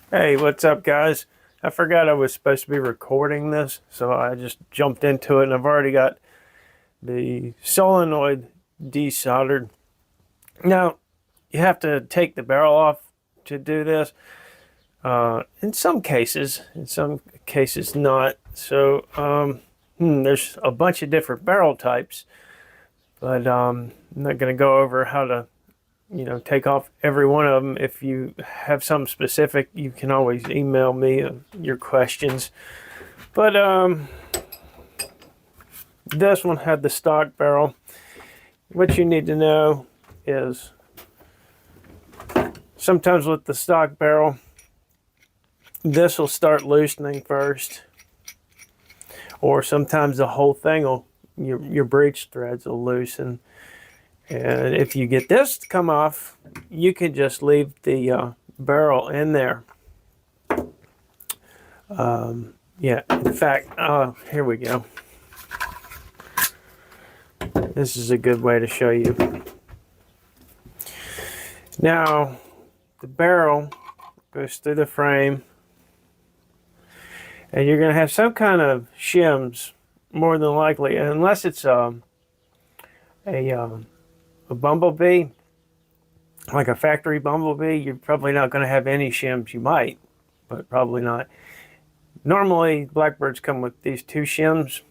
Hey, what's up, guys? I forgot I was supposed to be recording this, so I just jumped into it, and I've already got the solenoid desoldered. Now, you have to take the barrel off to do this. In some cases not. So, there's a bunch of different barrel types, but I'm not going to go over how to take off every one of them. If you have something specific, you can always email me your questions. But this one had the stock barrel. What you need to know is sometimes with the stock barrel, this will start loosening first, or sometimes the whole thing will, your breech threads will loosen. And if you get this to come off, you can just leave the barrel in there. Yeah, in fact, here we go. This is a good way to show you. Now, the barrel goes through the frame, and you're going to have some kind of shims, more than likely, unless it's a bumblebee, like a factory bumblebee. You're probably not going to have any shims. You might, but probably not. Normally, blackbirds come with these two shims.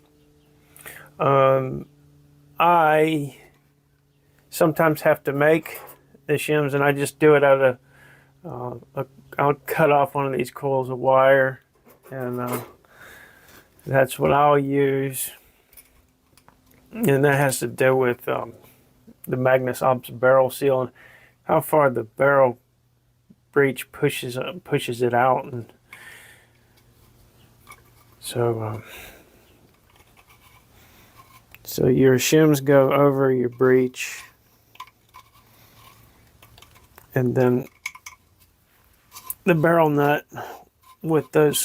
I sometimes have to make the shims, and I just do it out of, I'll cut off one of these coils of wire, and that's what I'll use. And that has to do with the Magnus Ops barrel seal and how far the barrel breech pushes it out. And so your shims go over your breech, and then the barrel nut with the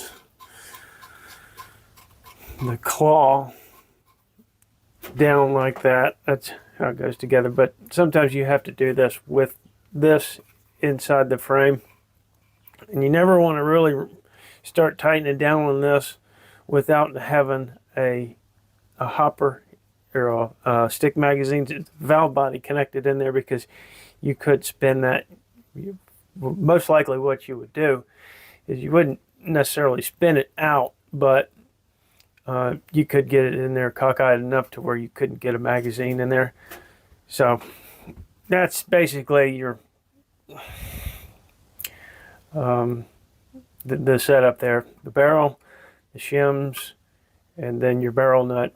claw down like that. That's how it goes together. But sometimes you have to do this with this inside the frame, and you never want to really start tightening down on this without having a hopper or a stick magazine valve body connected in there, because you could spin that. Most likely what you would do is you wouldn't necessarily spin it out, but you could get it in there cockeyed enough to where you couldn't get a magazine in there. So that's basically your the setup there: the barrel, the shims, and then your barrel nut.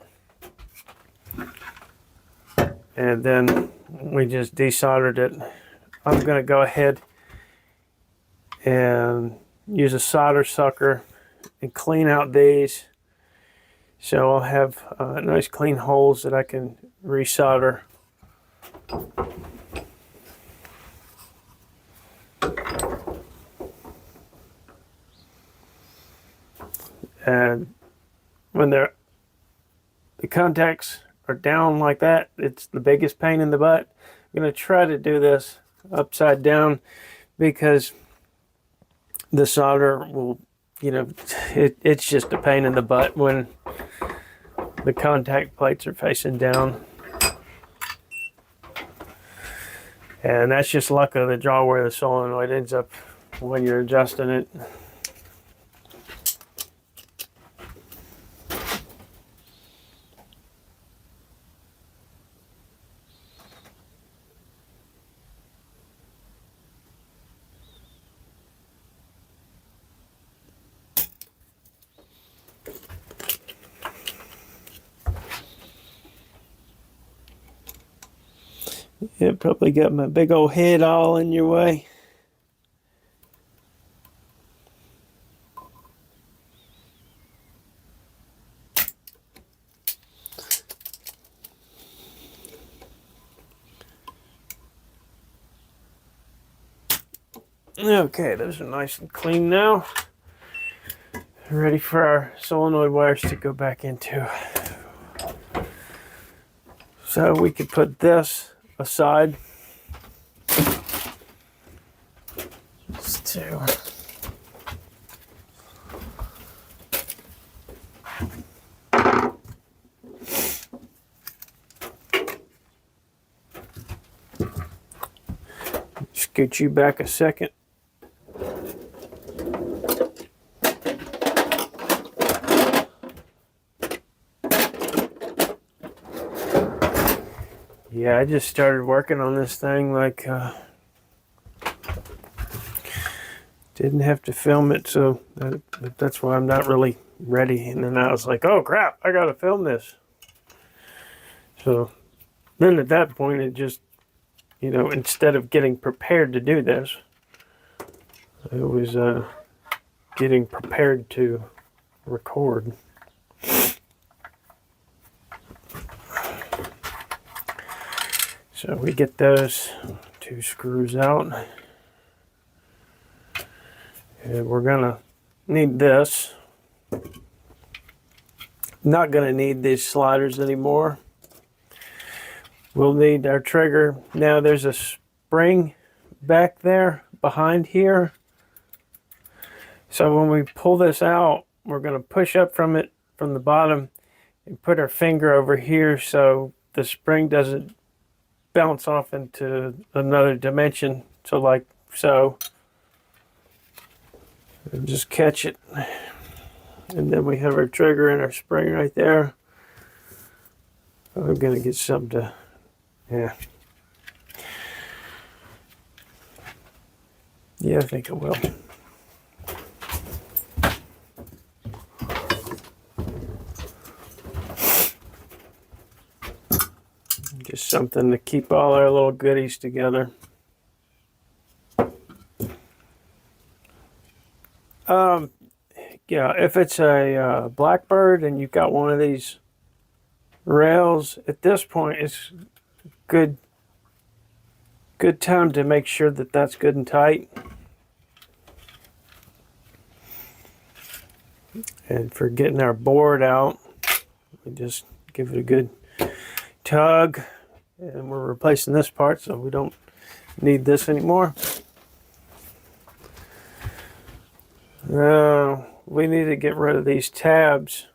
And then we just desoldered it. I'm going to go ahead and use a solder sucker and clean out these, so I'll have nice clean holes that I can resolder. And when the contacts are down like that, it's the biggest pain in the butt. I'm going to try to do this upside down, because the solder will, it's just a pain in the butt when the contact plates are facing down. And that's just luck of the draw where the solenoid ends up when you're adjusting it. Yeah, probably got my big old head all in your way. Okay, those are nice and clean now. Ready for our solenoid wires to go back into. So we could put this aside. Just to scoot you back a second. Yeah, I just started working on this thing like didn't have to film it, so that's why I'm not really ready. And then I was like, oh crap, I gotta film this. So then at that point it just, you know, instead of getting prepared to do this, it was getting prepared to record. So we get those 2 screws out. And we're gonna need this. Not gonna need these sliders anymore. We'll need our trigger. Now there's a spring back there behind here. So when we pull this out, we're gonna push up from it from the bottom and put our finger over here so the spring doesn't bounce off into another dimension. So like so. And just catch it. And then we have our trigger and our spring right there. I'm gonna get some to, yeah. Yeah, I think I will. Just something to keep all our little goodies together. Yeah, if it's a Blackbird and you've got one of these rails, at this point it's good time to make sure that that's good and tight. And for getting our board out, we just give it a good tug, and we're replacing this part, so we don't need this anymore. We need to get rid of these tabs.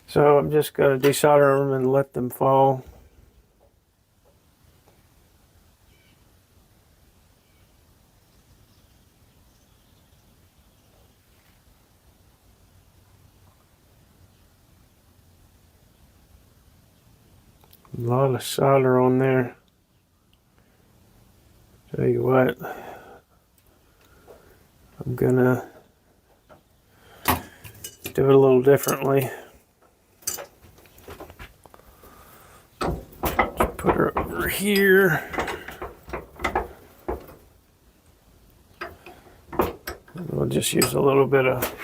So I'm just going to desolder them and let them fall. A lot of solder on there. Tell you what, I'm gonna do it a little differently. Just put her over here. And we'll just use a little bit of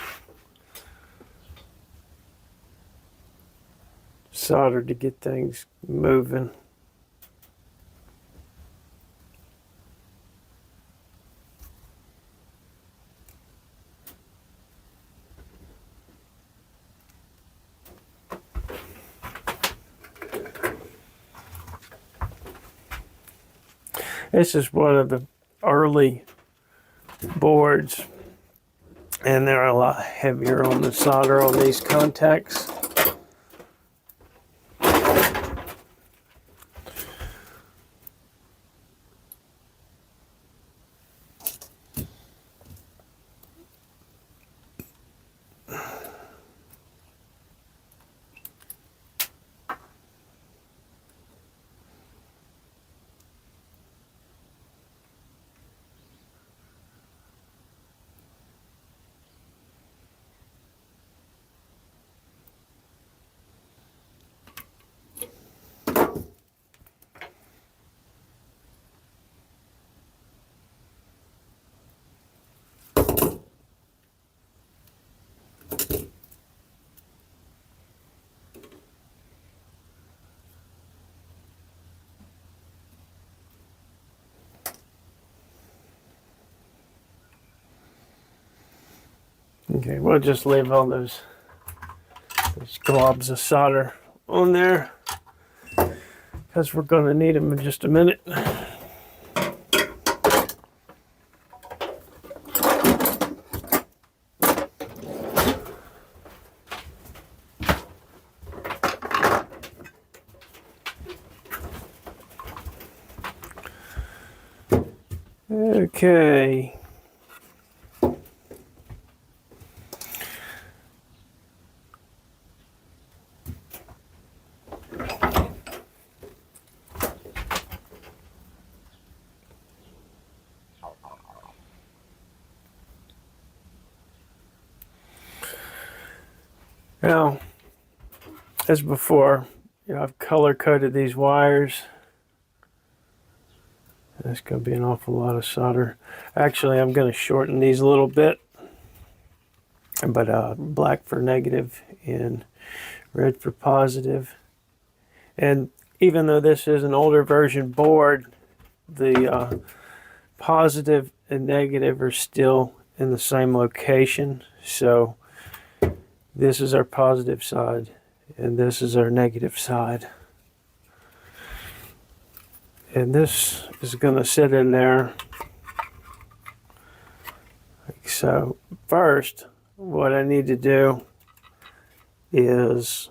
solder to get things moving. This is one of the early boards, and they're a lot heavier on the solder on these contacts. Okay, we'll just leave all those globs of solder on there because we're going to need them in just a minute. Okay. Now, as before, I've color coded these wires. That's going to be an awful lot of solder. Actually, I'm going to shorten these a little bit, but black for negative and red for positive. And even though this is an older version board, the positive and negative are still in the same location. So this is our positive side and this is our negative side. And this is going to sit in there like so. First, what I need to do is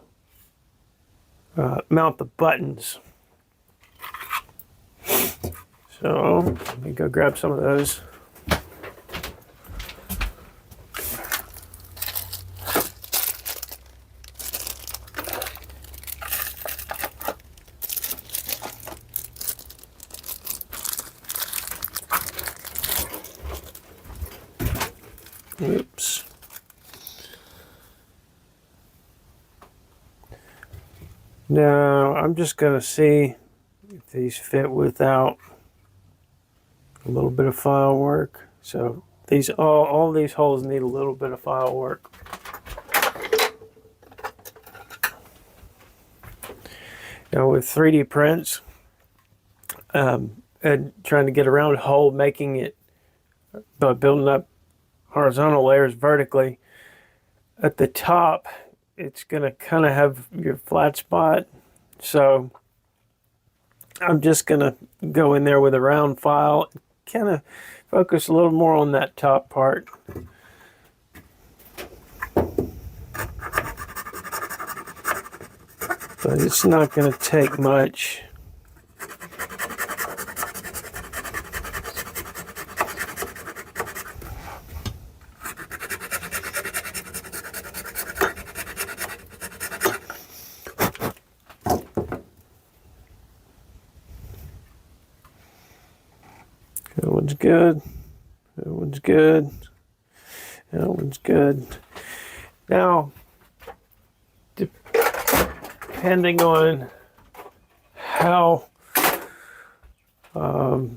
mount the buttons. So let me go grab some of those. Oops. Now I'm just going to see if these fit without a little bit of file work. So these all these holes need a little bit of file work. Now with 3D prints and trying to get around a hole, making it by building up horizontal layers vertically, at the top it's going to kind of have your flat spot. So I'm just going to go in there with a round file, kind of focus a little more on that top part. But it's not going to take much. That one's good. That one's good. That one's good. Now, depending on how, I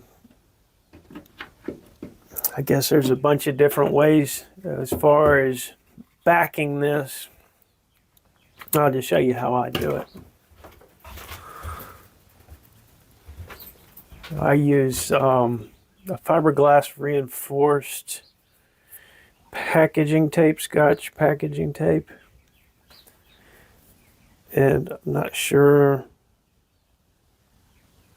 guess there's a bunch of different ways as far as backing this. I'll just show you how I do it. I use a fiberglass reinforced packaging tape, Scotch packaging tape. And I'm not sure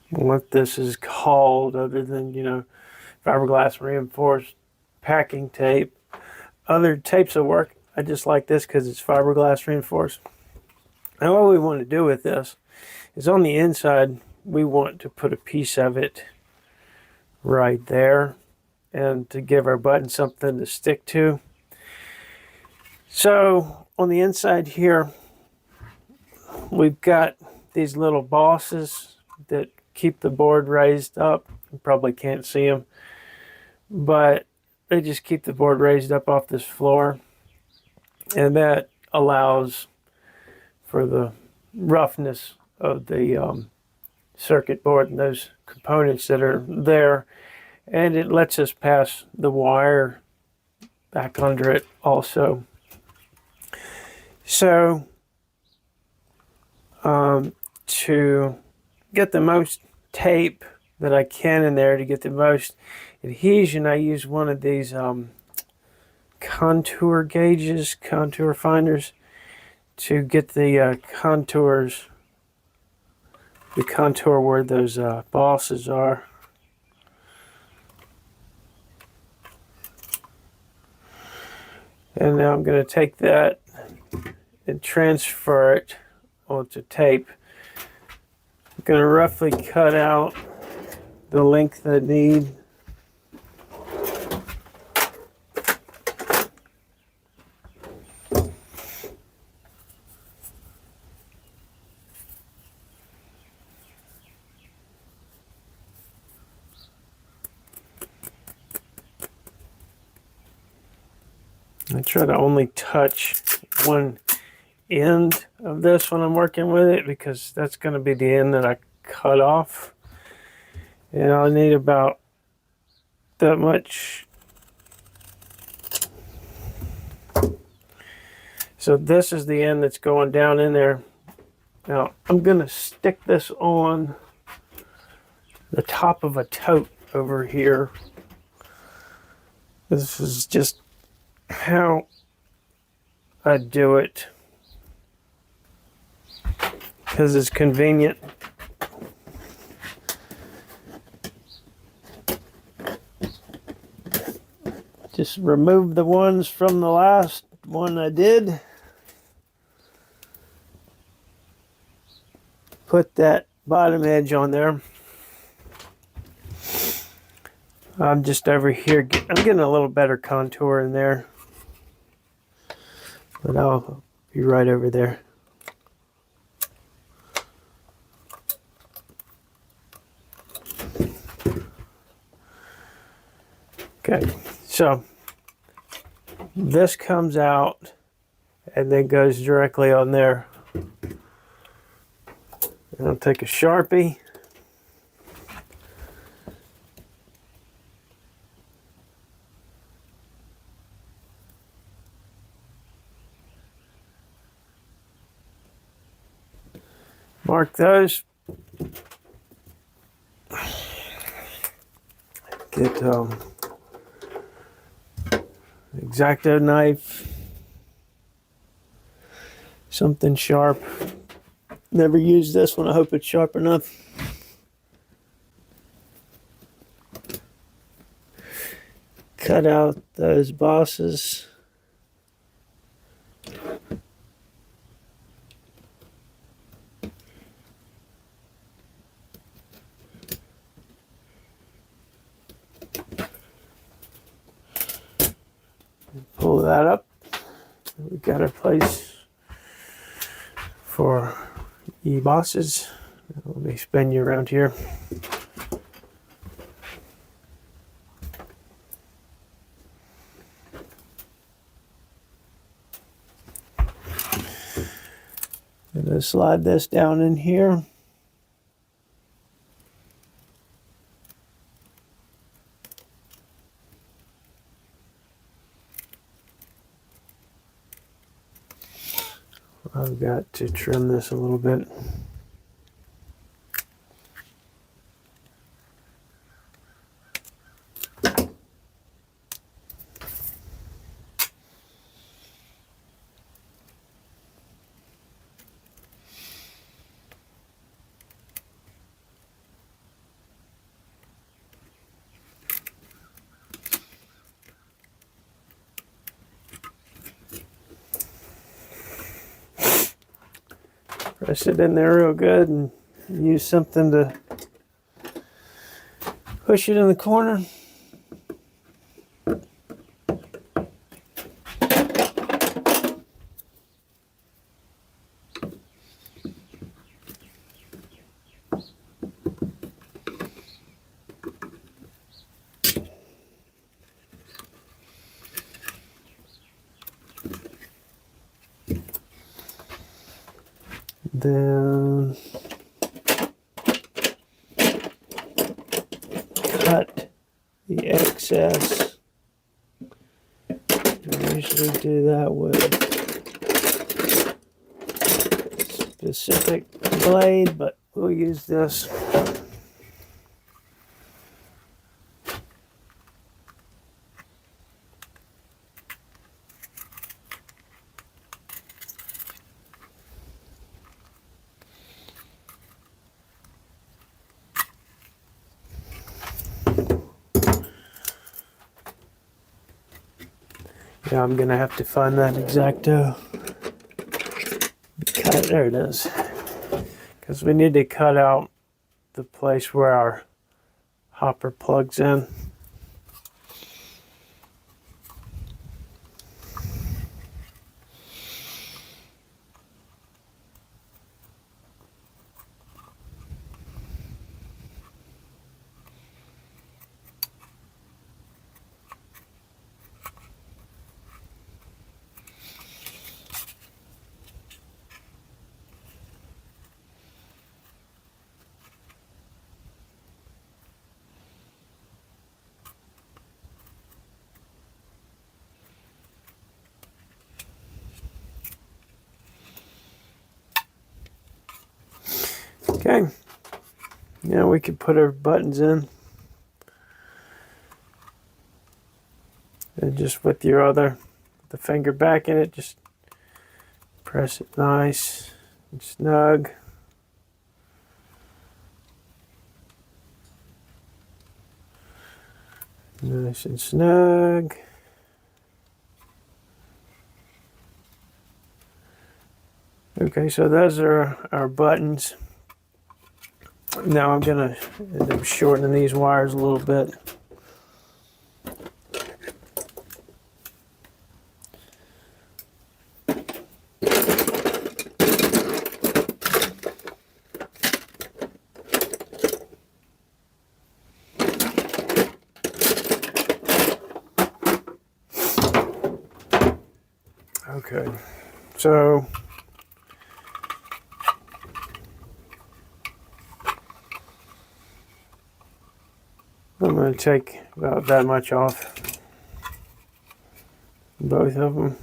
what this is called other than, fiberglass reinforced packing tape. Other tapes will work. I just like this because it's fiberglass reinforced. Now what we want to do with this is on the inside, we want to put a piece of it right there and to give our button something to stick to. So on the inside here, we've got these little bosses that keep the board raised up. You probably can't see them, but they just keep the board raised up off this floor. And that allows for the roughness of the circuit board and those components that are there. And it lets us pass the wire back under it also. So to get the most tape that I can in there, to get the most adhesion, I use one of these contour gauges, contour finders, to get the contours, the contour where those bosses are. And now I'm going to take that and transfer it onto tape. I'm going to roughly cut out the length I need. I try to only touch one end of this when I'm working with it, because that's going to be the end that I cut off. And I'll need about that much. So this is the end that's going down in there. Now I'm going to stick this on the top of a tote over here. This is just how I do it, because it's convenient. Just remove the ones from the last one I did. Put that bottom edge on there. I'm just over here. I'm getting a little better contour in there. But I'll be right over there. Okay, so this comes out and then goes directly on there. And I'll take a Sharpie. Mark those. Get X-Acto knife, something sharp. Never used this one. I hope it's sharp enough. Cut out those bosses. Pull that up. We got our place for E-bosses. Let me spin you around here. I'm going to slide this down in here. I've got to trim this a little bit. Press it in there real good and use something to push it in the corner. Then cut the excess. I usually do that with a specific blade, but we'll use this. Yeah, I'm gonna have to find that X-Acto. Cut, there it is. Because we need to cut out the place where our hopper plugs in. Okay. Now we can put our buttons in. And just with your the finger back in it, just press it nice and snug. Nice and snug. Okay, so those are our buttons. Now I'm gonna end up shortening these wires a little bit. Okay, so I'm going to take about that much off both of them.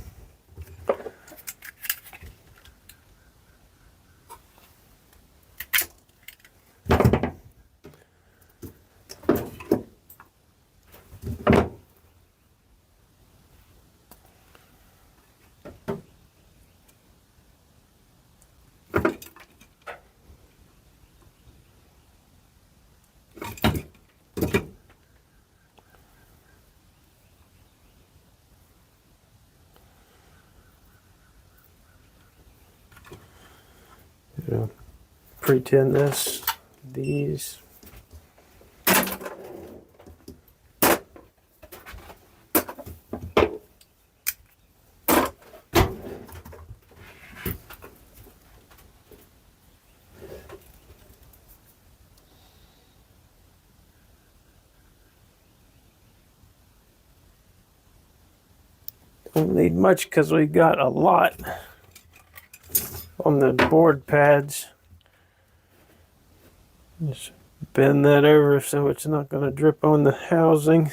Pretend these. Don't need much because we got a lot on the board pads. Just bend that over so it's not going to drip on the housing.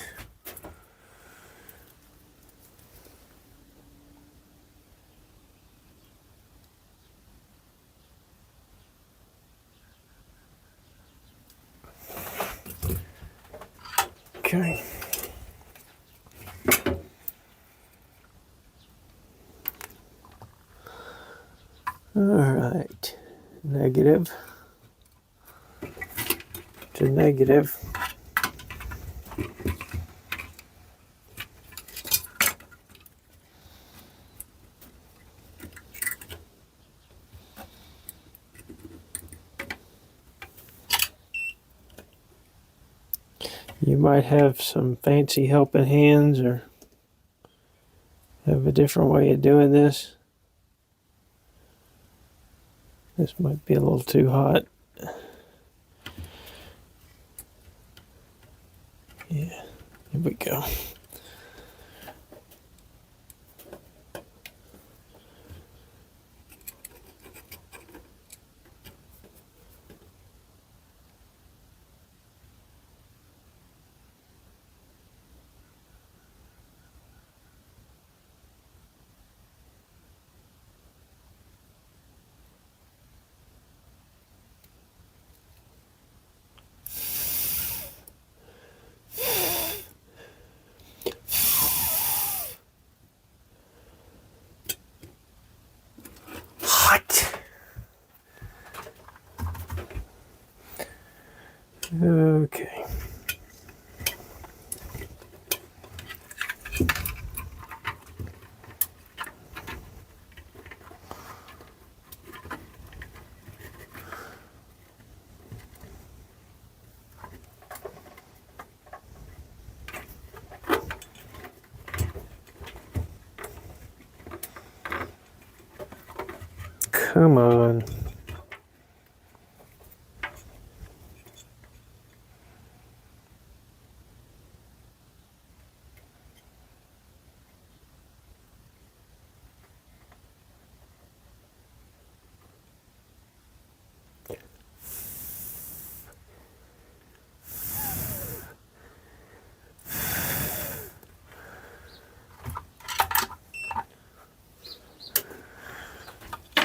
Okay. All right. Negative to negative. You might have some fancy helping hands or have a different way of doing this. This might be a little too hot. Yeah, here we go. Okay. Come on.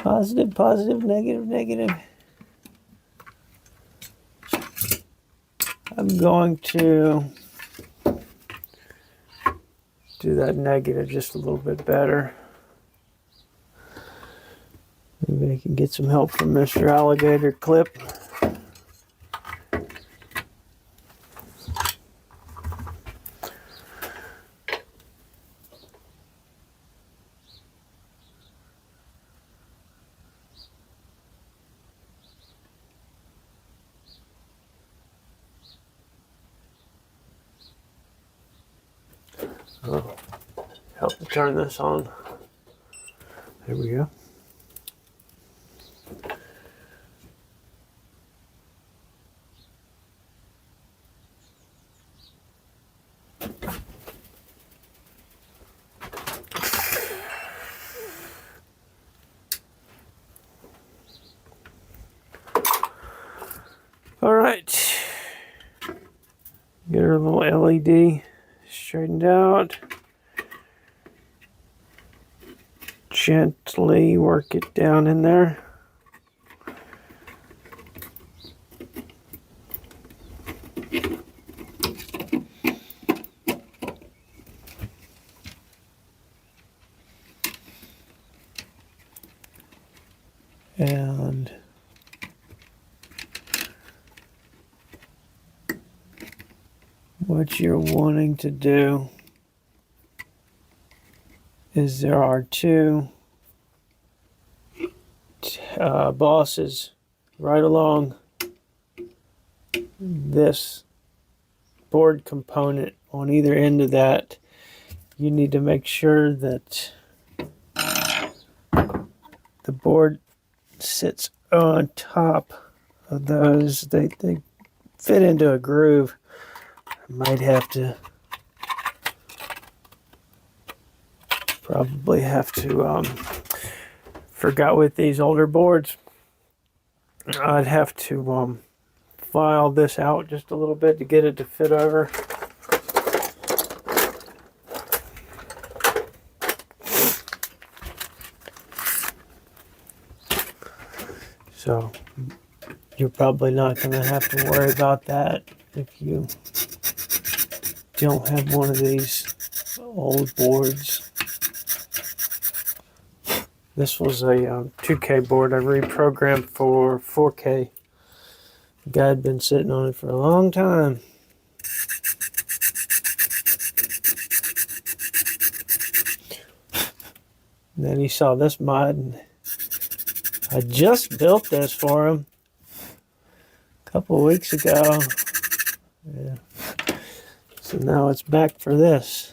Positive, positive, negative, negative. I'm going to do that negative just a little bit better. Maybe I can get some help from Mr. Alligator Clip. Oh, help to turn this on. There we go. All right. Get our little LED straightened out. Gently work it down in there. And what you're wanting to do is there are two bosses right along this board component on either end of that. You need to make sure that the board sits on top of those. They fit into a groove. I might have to forgot with these older boards, I'd have to file this out just a little bit to get it to fit over. So you're probably not going to have to worry about that if you don't have one of these old boards. This was a 2K board I reprogrammed for 4K. The guy had been sitting on it for a long time. And then he saw this mod, and I just built this for him a couple of weeks ago. Yeah. So now it's back for this.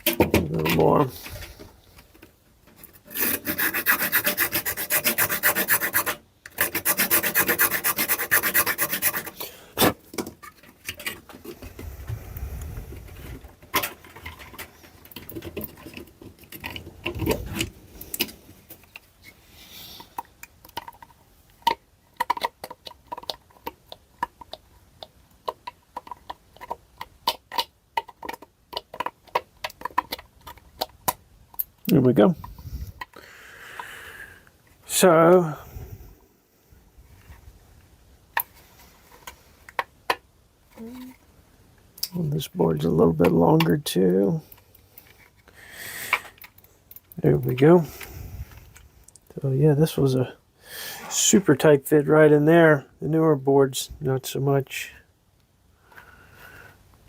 A little more. There we go. So this board's a little bit longer too. There we go. So yeah, this was a super tight fit right in there. The newer boards, not so much.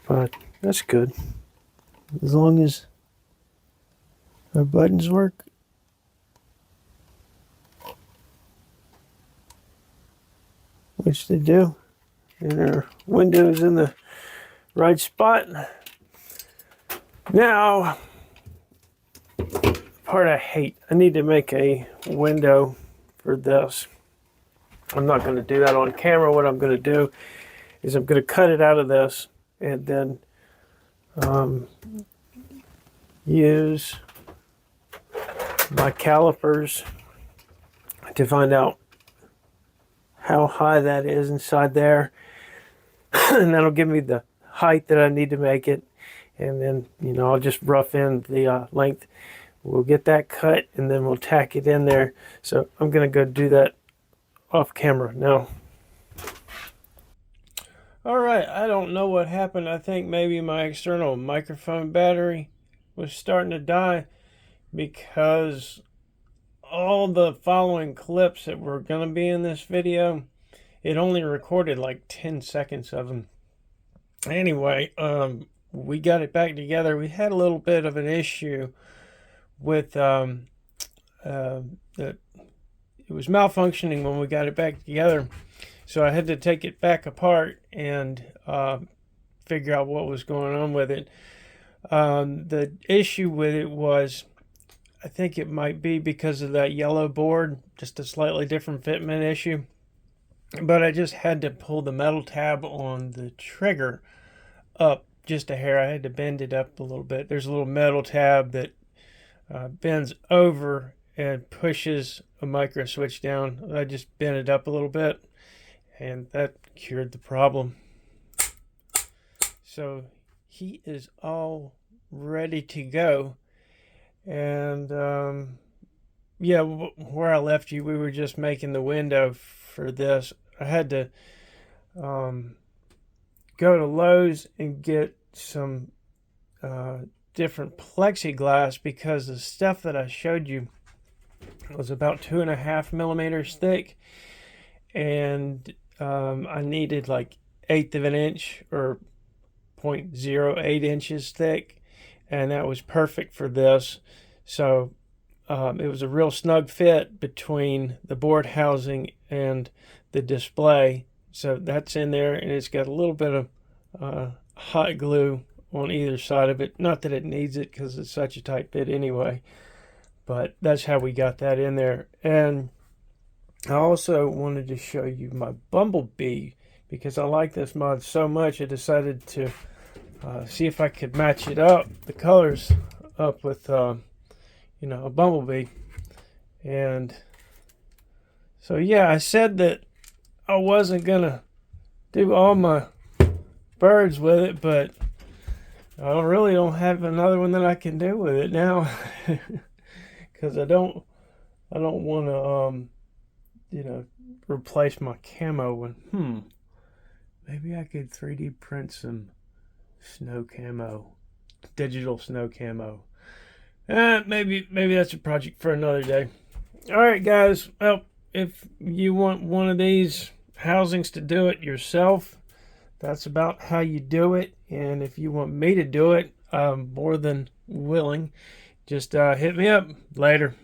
But that's good. As long as our buttons work. Which they do. And our window's in the right spot. Now, the part I hate, I need to make a window for this. I'm not going to do that on camera. What I'm going to do is I'm going to cut it out of this and then use my calipers to find out how high that is inside there. And that'll give me the height that I need to make it. And then, you know, I'll just rough in the length. We'll get that cut and then we'll tack it in there. So I'm going to go do that off camera now. All right, I don't know what happened. I think maybe my external microphone battery was starting to die, because all the following clips that were going to be in this video, it only recorded like 10 seconds of them. Anyway, we got it back together. We had a little bit of an issue with it was malfunctioning when we got it back together. So I had to take it back apart and figure out what was going on with it. The issue with it was, I think it might be because of that yellow board, just a slightly different fitment issue. But I just had to pull the metal tab on the trigger up just a hair. I had to bend it up a little bit. There's a little metal tab that bends over and pushes a micro switch down. I just bent it up a little bit, and that cured the problem. So he is all ready to go. And yeah, where I left you, we were just making the window for this. I had to go to Lowe's and get some different plexiglass, because the stuff that I showed you was about 2.5 millimeters thick, and I needed like 1/8 of an inch, or 0.08 inches thick, and that was perfect for this. So it was a real snug fit between the board housing and the display. So that's in there, and it's got a little bit of hot glue on either side of it. Not that it needs it, because it's such a tight fit anyway, but that's how we got that in there. And I also wanted to show you my Bumblebee, because I like this mod so much I decided to see if I could match it up, the colors up with you know, a Bumblebee. And so yeah, I said that I wasn't gonna do all my birds with it, but I really don't have another one that I can do with it now. Because I don't want to you know, replace my camo one. Maybe I could 3D print some snow camo, digital snow camo. Maybe that's a project for another day. All right, guys. Well, if you want one of these housings to do it yourself, that's about how you do it. And if you want me to do it, I'm more than willing. Just hit me up later.